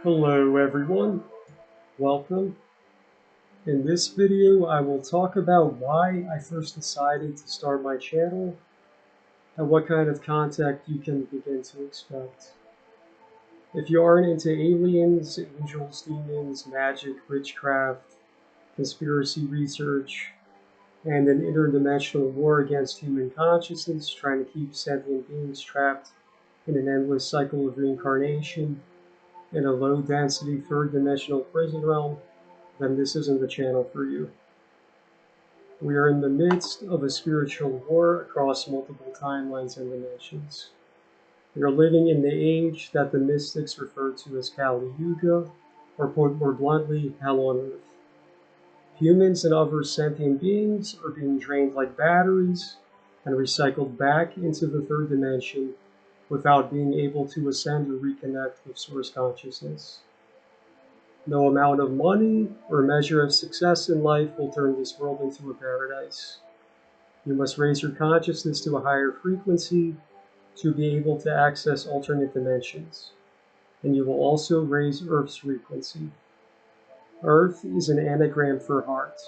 Hello everyone, welcome. In this video I will talk about why I first decided to start my channel and what kind of content you can begin to expect. If you aren't into aliens, angels, demons, magic, witchcraft, conspiracy research, and an interdimensional war against human consciousness trying to keep sentient beings trapped in an endless cycle of reincarnation in a low-density third-dimensional prison realm, then this isn't the channel for you. We are in the midst of a spiritual war across multiple timelines and dimensions. We are living in the age that the mystics refer to as Kali Yuga, or put more bluntly, hell on earth. Humans and other sentient beings are being drained like batteries and recycled back into the third dimension without being able to ascend or reconnect with source consciousness. No amount of money or measure of success in life will turn this world into a paradise. You must raise your consciousness to a higher frequency to be able to access alternate dimensions. And you will also raise Earth's frequency. Earth is an anagram for heart.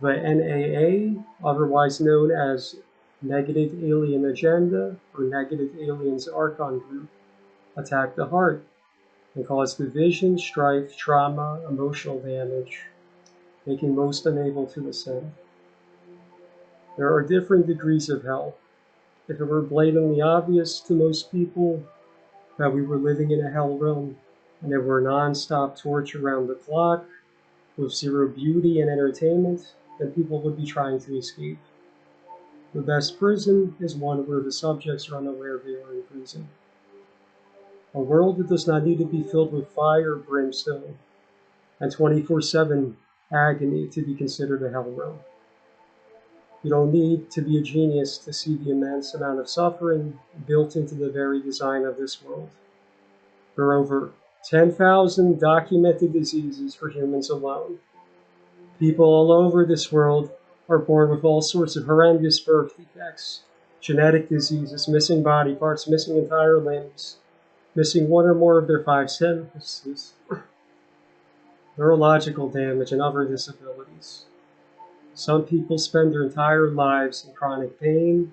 The NAA, otherwise known as Negative Alien Agenda or Negative Aliens Archon Group, attack the heart and cause division, strife, trauma, emotional damage, making most unable to ascend. There are different degrees of hell. If it were blatantly obvious to most people that we were living in a hell realm and it were non-stop torture around the clock with zero beauty and entertainment, then people would be trying to escape. The best prison is one where the subjects are unaware they are in prison. A world that does not need to be filled with fire, brimstone, and 24/7 agony to be considered a hell realm. You don't need to be a genius to see the immense amount of suffering built into the very design of this world. There are over 10,000 documented diseases for humans alone. People all over this world are born with all sorts of horrendous birth defects, genetic diseases, missing body parts, missing entire limbs, missing one or more of their 5 senses, neurological damage, and other disabilities. Some people spend their entire lives in chronic pain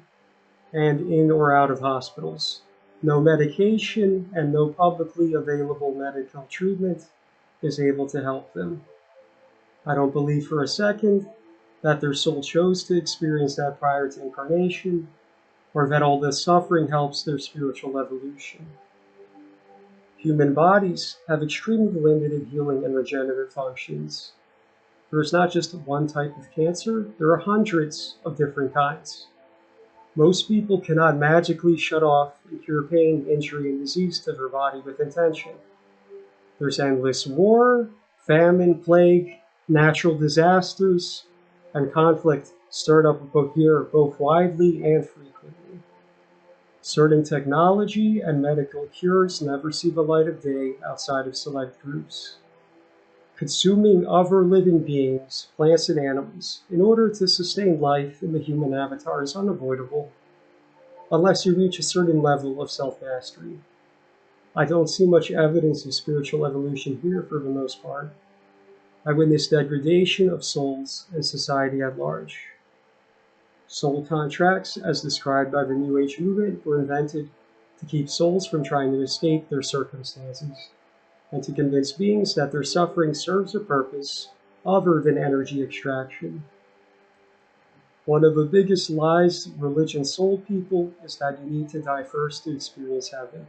and in or out of hospitals. No medication and no publicly available medical treatment is able to help them. I don't believe for a second that their soul chose to experience that prior to incarnation, or that all this suffering helps their spiritual evolution. Human bodies have extremely limited healing and regenerative functions. There is not just one type of cancer, there are hundreds of different kinds. Most people cannot magically shut off and cure pain, injury, and disease to their body with intention. There's endless war, famine, plague, natural disasters, and conflict stirred up both here, both widely and frequently. Certain technology and medical cures never see the light of day outside of select groups. Consuming other living beings, plants and animals, in order to sustain life in the human avatar is unavoidable, unless you reach a certain level of self-mastery. I don't see much evidence of spiritual evolution here for the most part. I witness degradation of souls and society at large. Soul contracts, as described by the New Age movement, were invented to keep souls from trying to escape their circumstances, and to convince beings that their suffering serves a purpose other than energy extraction. One of the biggest lies religion sold people is that you need to die first to experience heaven.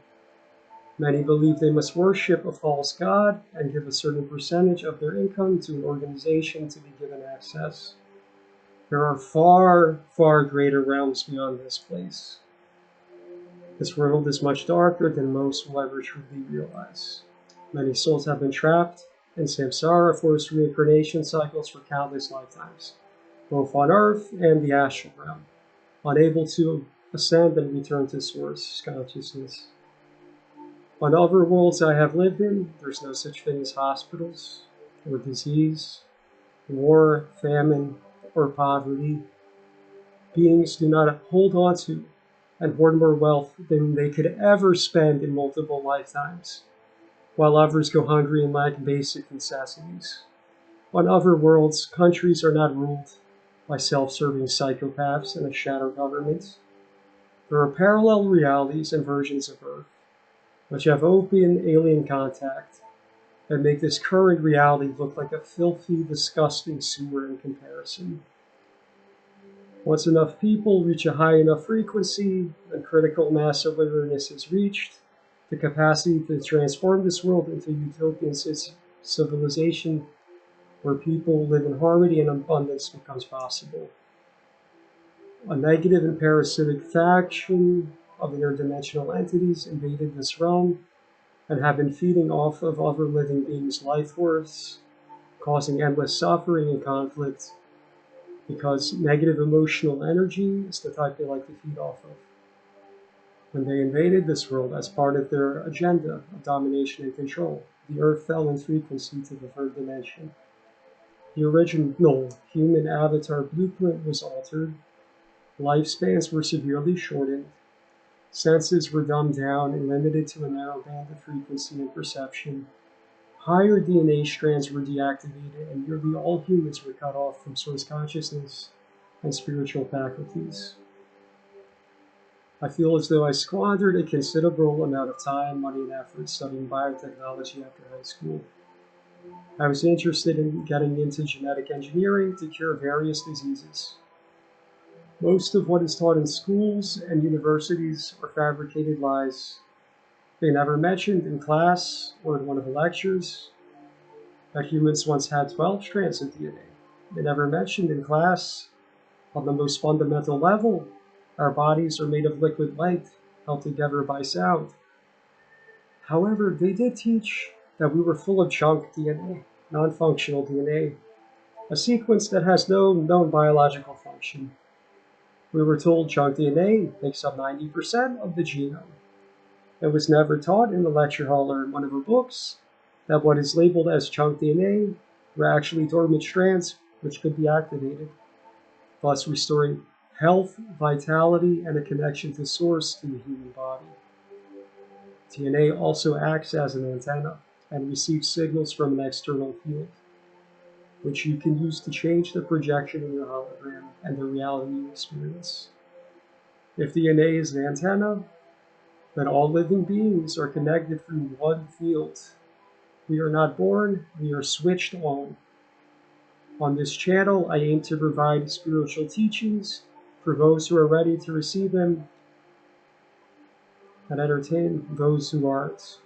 Many believe they must worship a false god and give a certain percentage of their income to an organization to be given access. There are far, far greater realms beyond this place. This world is much darker than most will ever truly realize. Many souls have been trapped in samsara, forced reincarnation cycles for countless lifetimes, both on Earth and the astral realm, unable to ascend and return to source consciousness. On other worlds I have lived in, there's no such thing as hospitals, or disease, war, famine, or poverty. Beings do not hold on to and hoard more wealth than they could ever spend in multiple lifetimes. while others go hungry and lack basic necessities. On other worlds, countries are not ruled by self-serving psychopaths and a shadow government. There are parallel realities and versions of Earth, which have open alien contact and make this current reality look like a filthy, disgusting sewer in comparison. Once enough people reach a high enough frequency and critical mass awareness is reached, the capacity to transform this world into utopian civilization where people live in harmony and abundance becomes possible. A negative and parasitic faction of interdimensional entities invaded this realm and have been feeding off of other living beings' life force, causing endless suffering and conflict because negative emotional energy is the type they like to feed off of. When they invaded this world as part of their agenda of domination and control, the Earth fell in frequency to the third dimension. The original human avatar blueprint was altered, lifespans were severely shortened, senses were dumbed down and limited to a narrow band of frequency and perception, higher DNA strands were deactivated, and nearly all humans were cut off from source consciousness and spiritual faculties. I feel as though I squandered a considerable amount of time, money, and effort studying biotechnology after high school. I was interested in getting into genetic engineering to cure various diseases. Most of what is taught in schools and universities are fabricated lies. They never mentioned in class or in one of the lectures that humans once had 12 strands of DNA. They never mentioned in class, on the most fundamental level, our bodies are made of liquid light held together by sound. However, they did teach that we were full of junk DNA, non-functional DNA, a sequence that has no known biological function. We were told junk DNA makes up 90% of the genome. It was never taught in the lecture hall or in one of the books that what is labeled as junk DNA were actually dormant strands which could be activated, thus restoring health, vitality, and a connection to source to the human body. DNA also acts as an antenna and receives signals from an external field, which you can use to change the projection in your hologram and the reality you experience. If DNA is an antenna, then all living beings are connected through one field. We are not born, we are switched on. On this channel, I aim to provide spiritual teachings for those who are ready to receive them and entertain those who aren't.